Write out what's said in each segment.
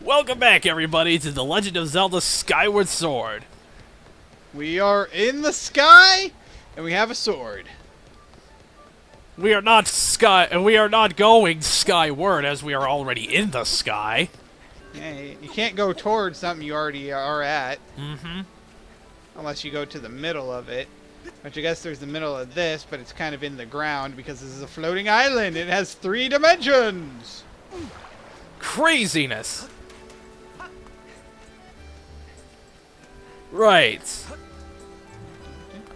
Welcome back, everybody, to The Legend of Zelda Skyward Sword. We are in the sky, and we have a sword. We are not going skyward, as we are already in the sky. Yeah, you can't go towards something you already are at. Mm-hmm. Unless you go to the middle of it. Which I guess there's the middle of this, but it's kind of in the ground because this is a floating island. It has 3 dimensions. Craziness. Right.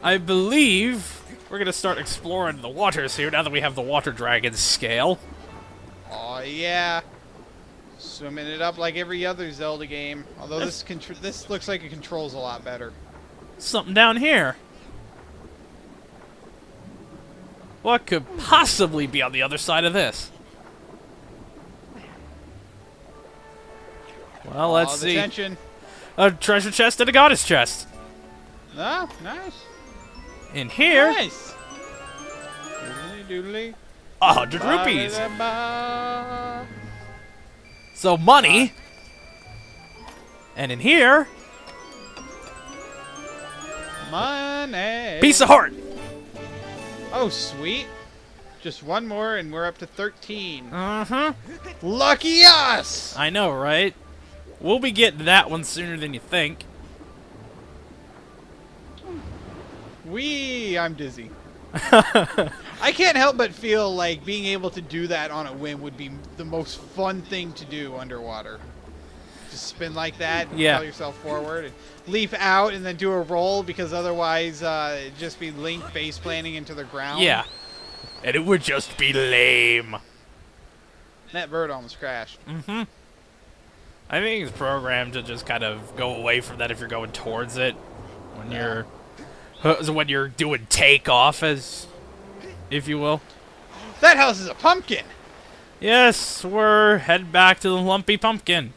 I believe we're gonna start exploring the waters here now that we have the water dragon scale. Oh yeah. Swimming it up like every other Zelda game. Although this looks like it controls a lot better. Something down here. What could possibly be on the other side of this? Well, let's see. Attention. A treasure chest and a goddess chest. Oh, nice. In here, Nice. Doodly doodly. 100 rupees. Ba-da-ba. So money. And in here, Money. piece of heart. Oh, sweet. Just one more and we're up to 13. Uh-huh. Lucky us! I know, right? We'll be getting that one sooner than you think. I'm dizzy. I can't help but feel like being able to do that on a whim would be the most fun thing to do underwater. Just spin like that and Yeah. propel yourself forward and leap out and then do a roll because otherwise it'd just be Link base planning into the ground. Yeah. And it would just be lame. That bird almost crashed. Mm-hmm. I think it's programmed to just kind of go away from that if you're going towards it. When you're doing takeoff, as if you will. That house is a pumpkin! Yes, we're heading back to the lumpy pumpkin.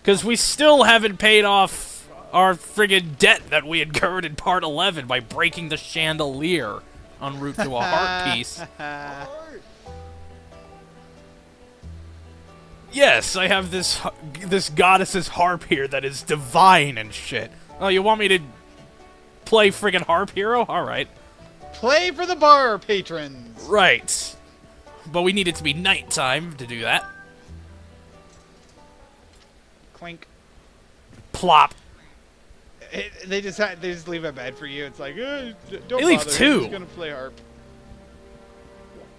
Because we still haven't paid off our friggin' debt that we incurred in part 11 by breaking the chandelier en route to a heart piece. Yes, I have this goddess's harp here that is divine and shit. Oh, you want me to play friggin' harp hero? Alright. Play for the bar patrons! Right. But we need it to be nighttime to do that. Clink. Plop. They just leave a bed for you. It's like, don't They leave bother. two. He's gonna play harp.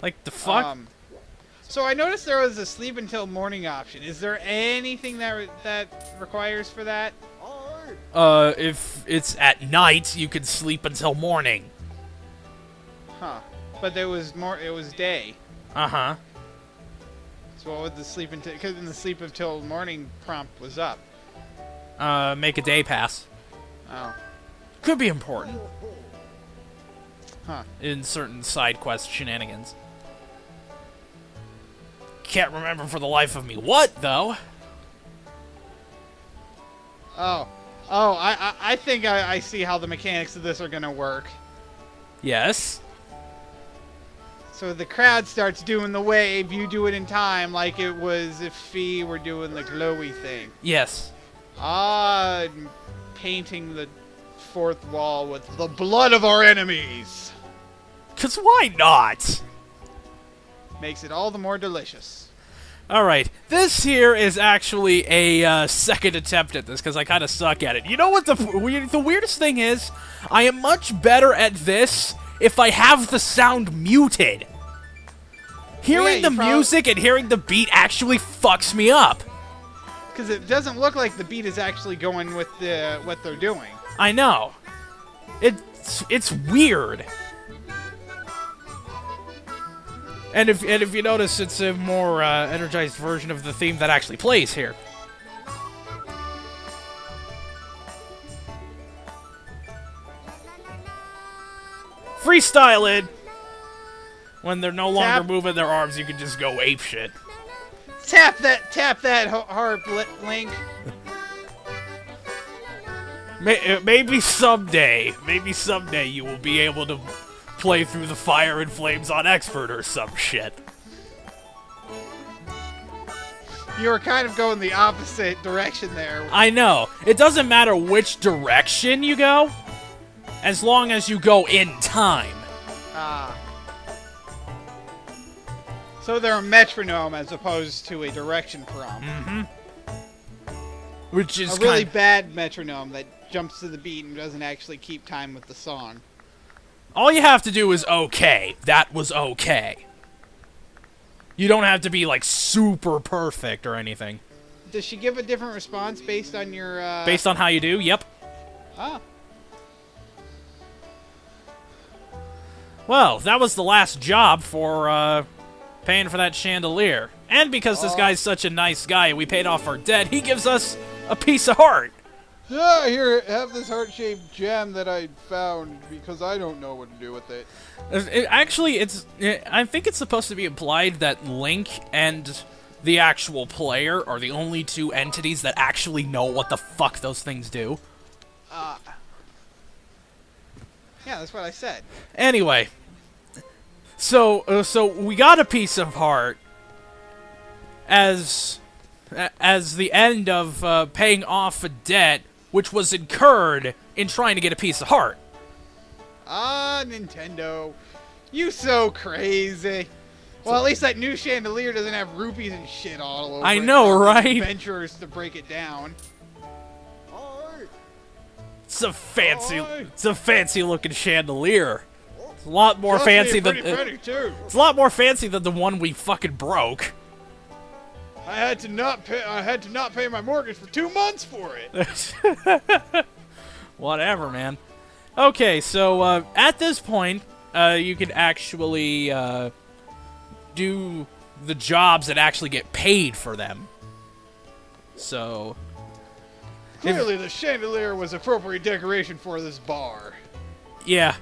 Like, the fuck? So I noticed there was a sleep until morning option. Is there anything that requires for that? If it's at night, you can sleep until morning. Huh. But there was more. It was day. Uh-huh. So what would the sleep until? Because in the sleep until morning prompt was up. Make a day pass. Oh. Could be important. Huh. In certain side quest shenanigans. Can't remember for the life of me what, though. Oh. I think I see how the mechanics of this are gonna work. Yes. So the crowd starts doing the wave, you do it in time, like it was if Fee were doing the glowy thing. Yes. Painting the 4th wall with the blood of our enemies. 'Cause why not? Makes it all the more delicious. Alright, this here is actually a second attempt at this, because I kind of suck at it. You know what the weirdest thing is? I am much better at this if I have the sound muted. Hearing the music and hearing the beat actually fucks me up. Because it doesn't look like the beat is actually going with what they're doing. I know. It's weird. And if you notice, it's a more energized version of the theme that actually plays here. Freestyle it! When they're no longer moving their arms, you can just go apeshit. Tap that harp, Link. Maybe someday you will be able to play through the Fire and Flames on Expert or some shit. You were kind of going the opposite direction there. I know. It doesn't matter which direction you go, as long as you go in time. Ah. So they're a metronome as opposed to a direction prompt. Mm-hmm. Which is a really bad metronome that jumps to the beat and doesn't actually keep time with the song. All you have to do is okay. That was okay. You don't have to be, like, super perfect or anything. Does she give a different response based on your, Based on how you do? Yep. Ah. Well, that was the last job for, paying for that chandelier. And because this guy's such a nice guy and we paid off our debt, he gives us a piece of heart. Yeah, here, have this heart-shaped gem that I found because I don't know what to do with it. I think it's supposed to be implied that Link and the actual player are the only two entities that actually know what the fuck those things do. Yeah, that's what I said. Anyway, so we got a piece of heart as the end of paying off a debt which was incurred in trying to get a piece of heart. Ah, Nintendo. You so crazy. Well, at least that new chandelier doesn't have rupees and shit all over it. I know, right? Adventurers to break it down. It's a fancy looking chandelier. It's a lot more fancy than it's a lot more fancy than the one we fucking broke. I had to not pay my mortgage for 2 months for it. Whatever, man. Okay, so at this point, you can actually do the jobs that actually get paid for them. So clearly, the chandelier was appropriate decoration for this bar. Yeah.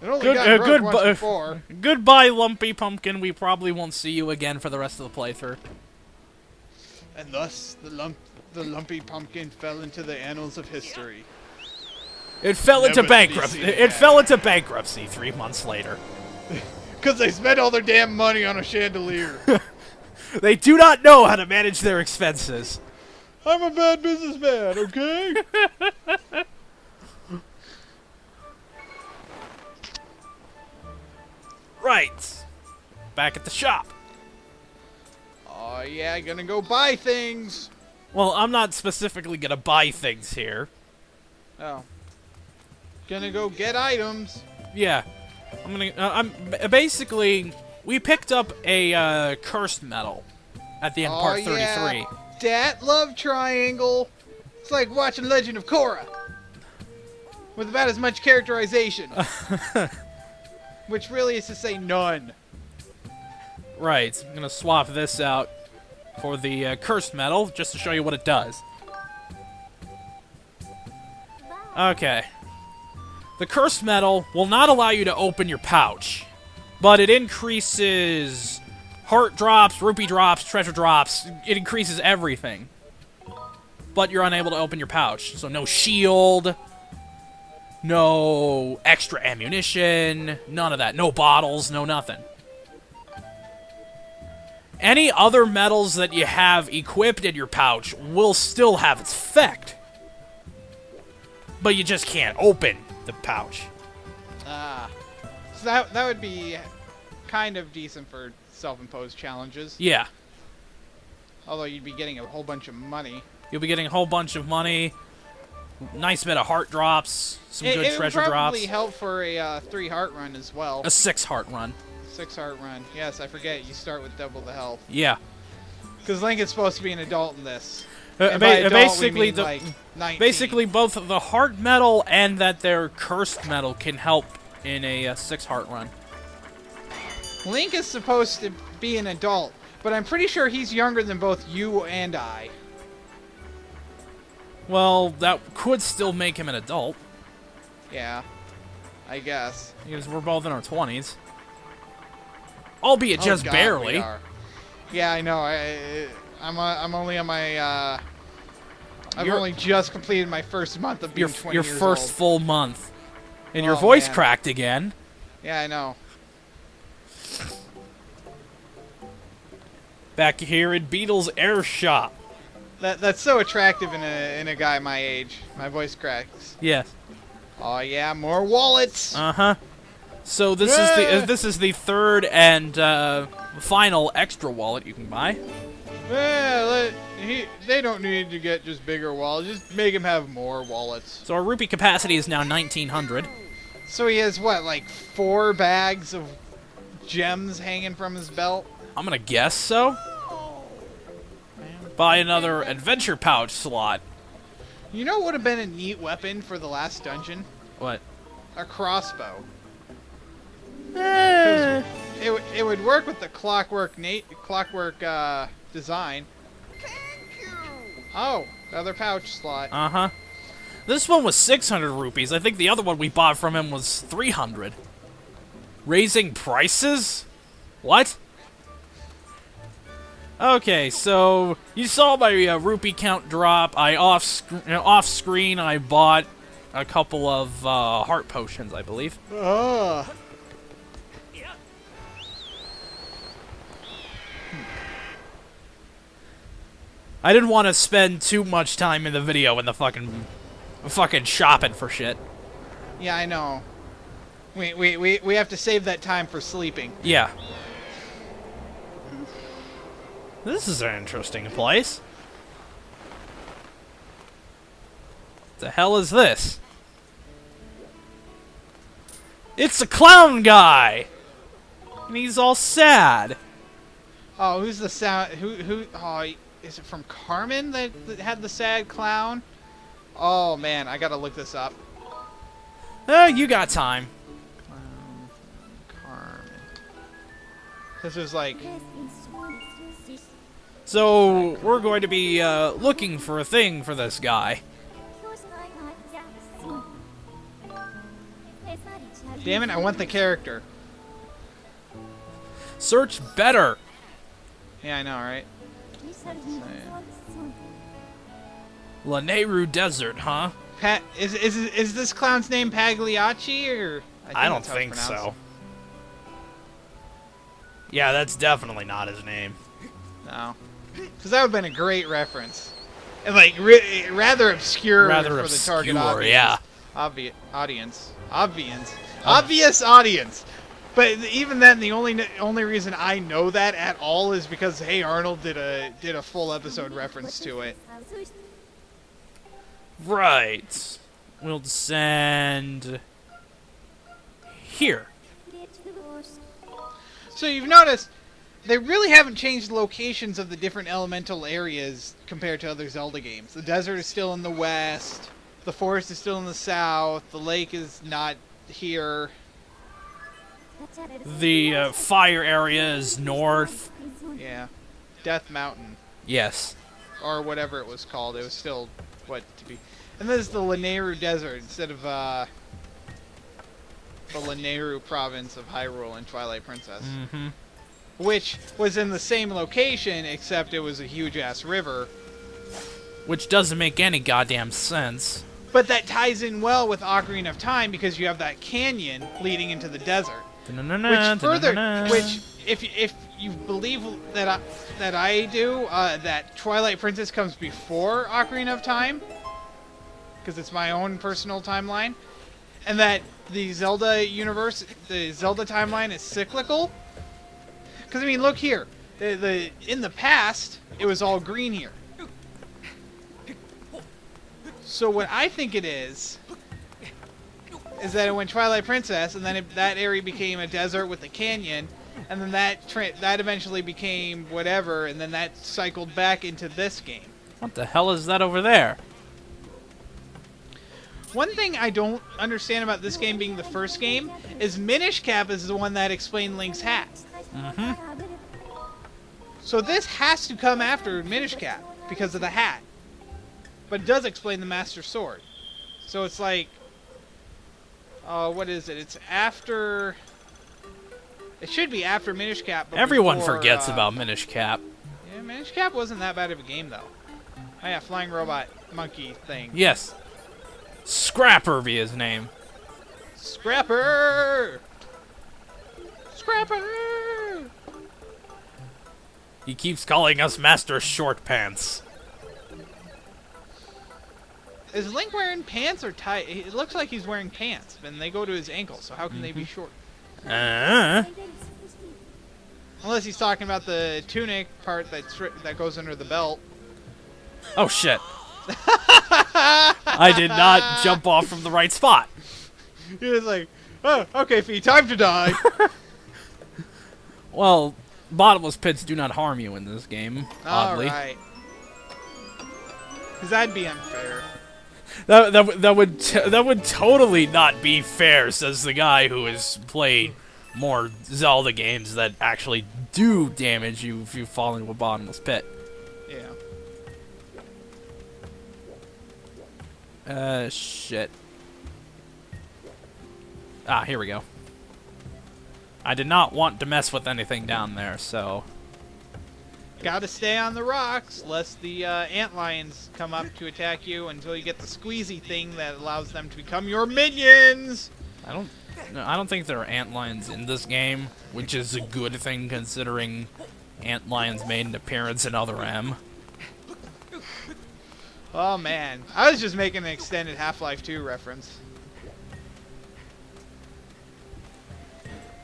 It only got broke once before. Goodbye, Lumpy Pumpkin. We probably won't see you again for the rest of the playthrough. And thus, the Lumpy Pumpkin fell into the annals of history. It fell into bankruptcy. It fell into bankruptcy 3 months later. Because they spent all their damn money on a chandelier. They do not know how to manage their expenses. I'm a bad businessman, okay? Right. Back at the shop. Oh, yeah, gonna go buy things. Well, I'm not specifically gonna buy things here. Oh. Gonna go get items. Yeah. I'm basically, we picked up a cursed medal at the end of part 33. Yeah. That love triangle. It's like watching Legend of Korra. With about as much characterization. Which really is to say none. Right. I'm gonna swap this out for the cursed medal, just to show you what it does. Okay. The cursed medal will not allow you to open your pouch, but it increases heart drops, rupee drops, treasure drops. It increases everything. But you're unable to open your pouch, so no shield, no extra ammunition, none of that. No bottles, no nothing. Any other medals that you have equipped in your pouch will still have its effect. But you just can't open the pouch. So that would be kind of decent for self-imposed challenges. Yeah. Although you'd be getting a whole bunch of money. You'll be getting a whole bunch of money, nice bit of heart drops, some good treasure drops. It would probably help for a 3 heart run as well. A 6 heart run. 6 heart run. Yes, I forget. You start with double the health. Yeah. Because Link is supposed to be an adult in this. Basically, like 19. Basically, both the heart medal and that their cursed medal can help in a 6 heart run. Link is supposed to be an adult, but I'm pretty sure he's younger than both you and I. Well, that could still make him an adult. Yeah, I guess. Because we're both in our 20s. Albeit just God, barely. We are. Yeah, I know. I'm only on my. I've only just completed my first month of being 20 years old. Your first full month, and your voice cracked again. Yeah, I know. Back here in Beetle's Air Shop. That's so attractive in a guy my age. My voice cracks. Yes. Oh yeah, more wallets. Uh-huh. So this is the third and final extra wallet you can buy. Well, they don't need to get just bigger wallets. Just make him have more wallets. So our rupee capacity is now 1,900. So he has what, like 4 bags of gems hanging from his belt? I'm gonna guess so. Buy another adventure pouch slot. You know what would have been a neat weapon for the last dungeon? What? A crossbow. Eh. It would work with the clockwork design. Oh, another pouch slot. Uh-huh. This one was 600 rupees. I think the other one we bought from him was 300. Raising prices? What? Okay, so you saw my rupee count drop. Off screen I bought a couple of heart potions, I believe. I didn't want to spend too much time in the video in the fucking shopping for shit. Yeah, I know. We have to save that time for sleeping. Yeah. This is an interesting place. The hell is this? It's a clown guy! And he's all sad. Oh, who's the sound? Oh, is it from Carmen that had the sad clown? Oh man, I gotta look this up. You got time. Carmen. This is like. So, we're going to be looking for a thing for this guy. Damn it, I want the character. Search better. Yeah, I know, right? Lanayru Desert, huh? Is this clown's name Pagliacci, or? I don't think so. Yeah, that's definitely not his name. No. Because that would have been a great reference. And, like, rather obscure for the target audience. Yeah. Obvious audience. But even then, the only reason I know that at all is because Hey Arnold did a full episode reference to it. Right. We'll descend here. So you've noticed they really haven't changed the locations of the different elemental areas compared to other Zelda games. The desert is still in the west. The forest is still in the south. The lake is not here. The fire area is north. Yeah. Death Mountain. Yes. Or whatever it was called. It was still what to be. And this is the Lanayru Desert instead of the Lanayru province of Hyrule in Twilight Princess. Mm-hmm. Which was in the same location, except it was a huge-ass river. Which doesn't make any goddamn sense. But that ties in well with Ocarina of Time because you have that canyon leading into the desert. Which if you believe that I do, that Twilight Princess comes before Ocarina of Time, because it's my own personal timeline, and that the Zelda universe, the Zelda timeline is cyclical. Because I mean, look here, in the past it was all green here. So what I think it is that it went Twilight Princess, and then that area became a desert with a canyon, and then that eventually became whatever, and then that cycled back into this game. What the hell is that over there? One thing I don't understand about this game being the first game is Minish Cap is the one that explained Link's hat. Mm-hmm. So this has to come after Minish Cap because of the hat. But it does explain the Master Sword. So it's like... what is it? It's after... It should be after Minish Cap. But Everyone before, forgets about Minish Cap. Yeah, Minish Cap wasn't that bad of a game, though. Oh yeah, flying robot monkey thing. Yes. Scrapper be his name. Scrapper! Scrapper! He keeps calling us Master Short Pants. Is Link wearing pants or tight? It looks like he's wearing pants, and they go to his ankles, so how can they be short? Uh-huh. Unless he's talking about the tunic part that goes under the belt. Oh, shit. I did not jump off from the right spot. He was like, oh, okay, Fee, time to die. Well, bottomless pits do not harm you in this game, oddly. Alright. Because that'd be unfair. That would totally not be fair, says the guy who has played more Zelda games that actually do damage you if you fall into a bottomless pit. Yeah. Shit. Ah, here we go. I did not want to mess with anything down there, so... Gotta stay on the rocks, lest the antlions come up to attack you until you get the squeezy thing that allows them to become your minions! I don't think there are antlions in this game, which is a good thing considering antlions made an appearance in Other M. Oh man, I was just making an extended Half-Life 2 reference.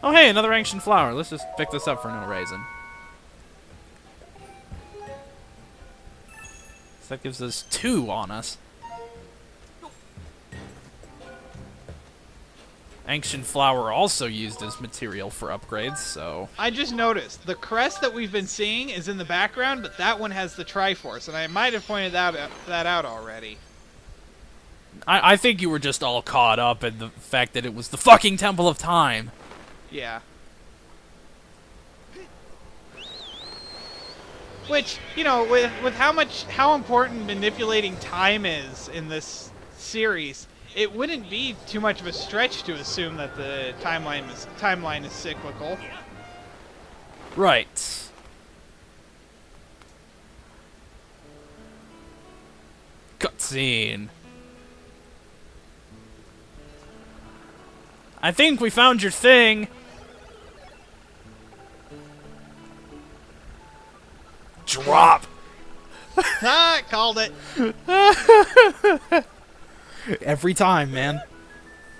Oh hey, another ancient flower. Let's just pick this up for no reason. So that gives us 2 on us. Ancient flower also used as material for upgrades, so... I just noticed, the crest that we've been seeing is in the background, but that one has the Triforce, and I might have pointed that out already. I think you were just all caught up in the fact that it was the fucking Temple of Time. Yeah. Which, you know, with how important manipulating time is in this series, it wouldn't be too much of a stretch to assume that the timeline is cyclical. Right. Cutscene. I think we found your thing. Drop. Ah, called it. Every time, man.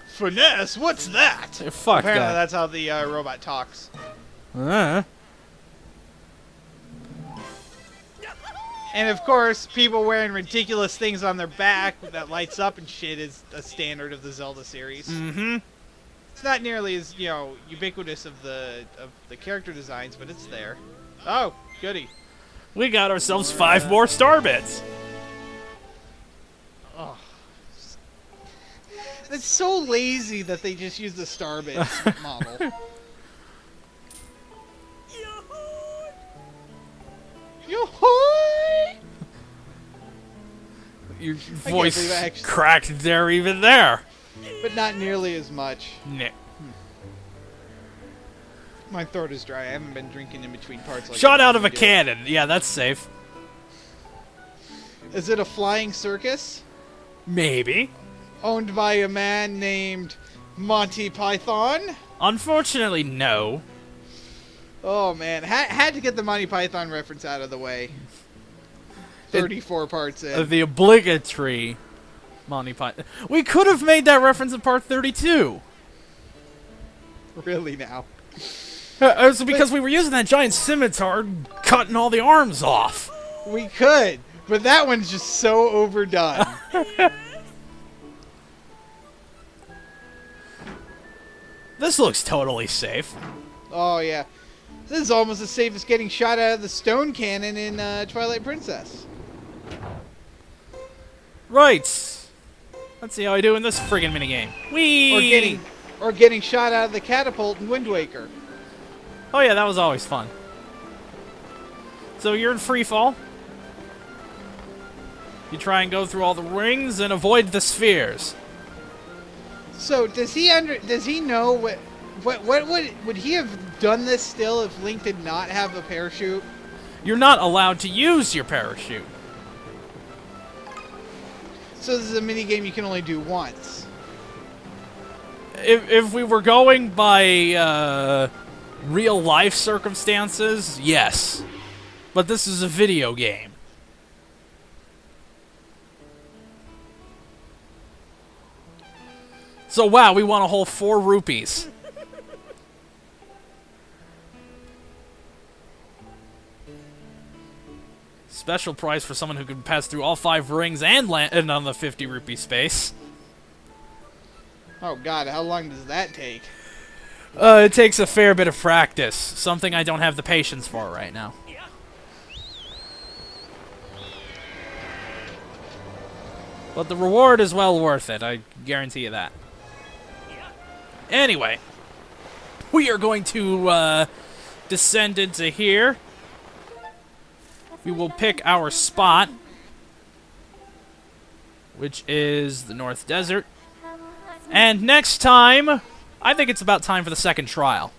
Finesse, what's that? Fuck Apparently that. that's how the robot talks. Uh. And of course, people wearing ridiculous things on their back that lights up and shit is a standard of the Zelda series. Mm-hmm. It's not nearly as, you know, ubiquitous of the character designs, but it's there. Oh, goody. We got ourselves 5 more star bits. Oh. It's so lazy that they just use the Starbits model. Yoo-hoo! Your voice actually... cracked there, even there. But not nearly as much. Nick. My throat is dry. I haven't been drinking in between parts. Like Shot out of a cannon. Yeah, that's safe. Is it a flying circus? Maybe. Owned by a man named Monty Python? Unfortunately, no. Oh man, had to get the Monty Python reference out of the way. 34 parts in. The obligatory Monty Python. We could have made that reference in part 32. Really now? It's because we were using that giant scimitar, cutting all the arms off. We could, but that one's just so overdone. This looks totally safe. Oh yeah, this is almost as safe as getting shot out of the stone cannon in Twilight Princess. Right. Let's see how I do in this friggin' minigame. Whee! Or getting shot out of the catapult in Wind Waker. Oh yeah, that was always fun. So you're in free fall. You try and go through all the rings and avoid the spheres. So does he know what would he have done this still if Link did not have a parachute? You're not allowed to use your parachute. So this is a minigame you can only do once. If we were going by real life circumstances, yes. But this is a video game. So wow, we won a whole 4 rupees. Special prize for someone who can pass through all 5 rings and land on the 50 rupee space. Oh god, how long does that take? It takes a fair bit of practice. Something I don't have the patience for right now. But the reward is well worth it, I guarantee you that. Anyway, we are going to descend into here. We will pick our spot, which is the North Desert. And next time, I think it's about time for the second trial.